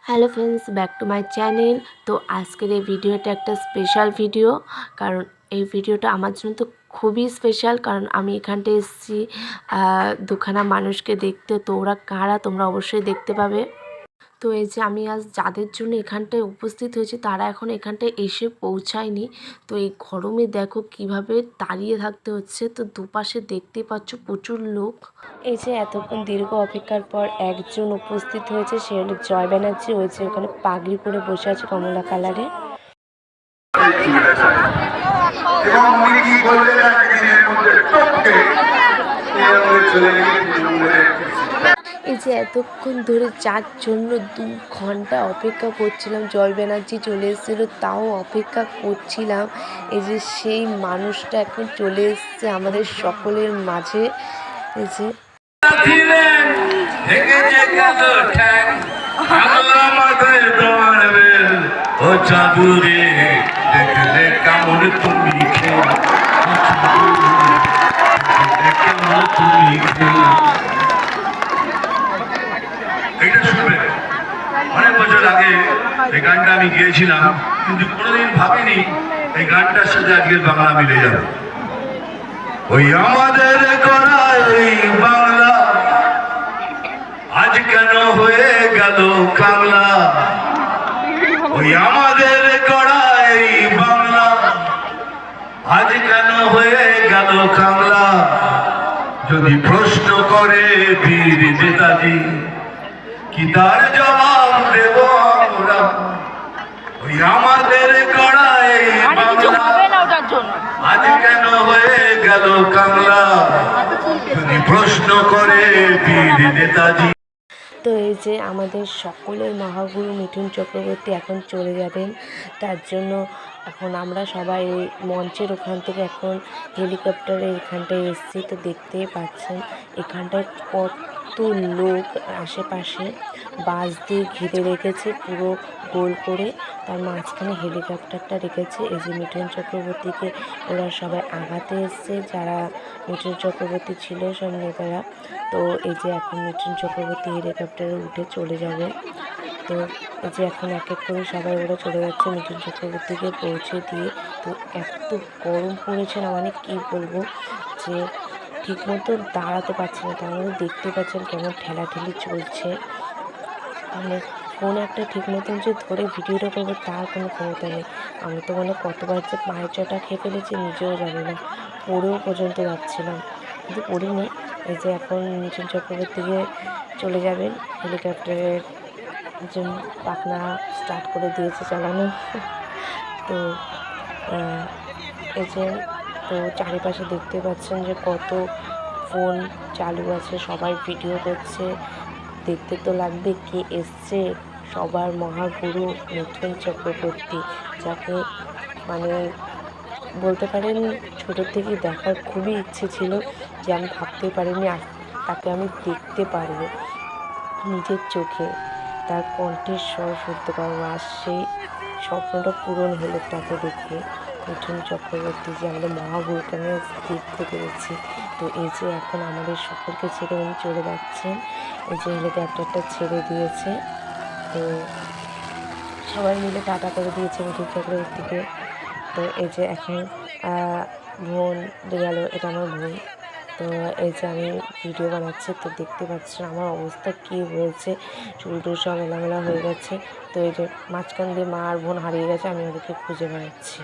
Hello friends, back to my channel. তো আজকের এই ভিডিওটা একটা স্পেশাল ভিডিও, কারণ এই ভিডিওটা আমার জন্য তো খুবই স্পেশাল। কারণ আমি এখানটায় এসেছি দুখানা মানুষকে দেখতে। তো ওরা কারা তোমরা অবশ্যই দেখতে পাবে। তো এই যে আমি আজ যাদের জন্য এখানটায় উপস্থিত হয়েছি তারা এখন এখানটায় এসে পৌঁছায়নি। তো এই গরমে দেখো কিভাবে দাঁড়িয়ে থাকতে হচ্ছে। তো দুপাশে দেখতে পাচ্ছ প্রচুর লোক। এই যে এতক্ষণ দীর্ঘ অপেক্ষার পর একজন উপস্থিত হয়েছে, সে হলো জয় ব্যানার্জি। ওই যে ওখানে পাগড়ি পরে বসে আছে কমলা কালারে। এই যে এতক্ষণ ধরে যার জন্য 2 ঘন্টা অপেক্ষা করছিলাম, জয় ব্যানার্জি চলে এসেছিলো, তাও অপেক্ষা করছিলাম। এই যে সেই মানুষটা এখন চলে এসছে আমাদের সকলের মাঝে। এই যে এইটা শুনবেন। অনেক বছর আগে এই গানটা আমি গিয়েছিলাম, কিন্তু কোনোদিন ভাবিনি এই গানটার সাথে আজকের বাংলা মিলে যাবে। ওই আমাদের করা এই বাংলা আজ কেন হয়ে গেল কাংলা। ওই আমাদের করা এই বাংলা আজ কেন হয়ে গেল কাংলা। যদি প্রশ্ন করে বীর নেতাজি, কি তার জবাব দেব আমরা। ওই আমাদের গড়া এই বাংলা আজ কেন হয়ে গেল কাংলা। যদি প্রশ্ন করে বীর নেতাজি। তো এই যে আমাদের সকলের মহাগুরু মিঠুন চক্রবর্তী এখন চলে যাবেন, তার জন্য এখন আমরা সবাই মঞ্চের ওখান থেকে এখন হেলিকপ্টারে এখানটায় এসেছি। তো দেখতেই পাচ্ছেন এখানটায় কত লোক, আশেপাশে বাস দিয়ে ঘিরে রেখেছে পুরো গোল করে, তার মাঝখানে হেলিকপ্টারটা রেখেছে। এই যে মিঠুন চক্রবর্তীকে ওরা সবাই আগাতে এসছে, যারা মিঠুন চক্রবর্তী ছিল সব নেতারা। তো এই যে এখন মিঠুন চক্রবর্তী হেলিকপ্টারে উঠে চলে যাবে। তো এই যে এখন এক এক করে সবাই ওরা চলে যাচ্ছে মিঠুন চক্রবর্তীকে পৌঁছে দিয়ে। তো এত গরম পড়েছে না, মানে কী বলবো, যে ঠিক মতো দাঁড়াতে পারছি না। তার মধ্যে দেখতে পাচ্ছেন কেমন ঠেলাঠেলি চলছে। মানে ফোন একটা ঠিক মতন যে ধরে ভিডিওটা করবো তার কোনো ক্ষমতা নেই। আমি তো মানে কতবার যে পায়ের চটা খেয়ে ফেলেছি নিজেও জানি না, পড়েও পর্যন্ত যাচ্ছিলাম, কিন্তু পড়িনি। এই যে এখন মিঠুন চক্রবর্তীকে চলে যাবেন, হেলিকপ্টারের জন্য পাখনা স্টার্ট করে দিয়েছে চালানো। তো এই যে তো চারিপাশে দেখতে পাচ্ছেন যে কত ফোন চালু আছে, সবাই ভিডিও করছে। দেখতে তো লাগবে কে এসছে, সবার মহাগুরু মিঠুন চক্রবর্তী, যাকে মানে বলতে পারেন ছোটোর থেকে দেখার খুবই ইচ্ছে ছিল, যে আমি ভাবতেই পারিনি তাকে আমি দেখতে পারবো নিজের চোখে, তার কণ্ঠের স্বর শুনতে পারবো। আর সেই স্বপ্নটা পূরণ হলো তাকে দেখে। মিঠুন চক্রবর্তী যে আমাদের মহাগুরুকে আমি দেখতে পেরেছি। তো এই যে এখন আমাদের সকলকে ছেড়ে উনি চলে যাচ্ছেন। এই যে হেলিকপ্টারটা ছেড়ে দিয়েছে, তো সবাই মিলে টাটা করে দিয়েছে মিঠুন চক্রবর্তীকে। তো এই যে এখন বোন গেল, এটা আমার বোন। তো এই যে আমি ভিডিও বানাচ্ছি, তো দেখতে পাচ্ছেন আমার অবস্থা কী হয়েছে, চুলটুল সব এলোমেলা হয়ে গেছে। তো এই যে মাঝখান দিয়ে মা আর বোন হারিয়ে গেছে, আমি ওদেরকে খুঁজে বেড়াচ্ছি।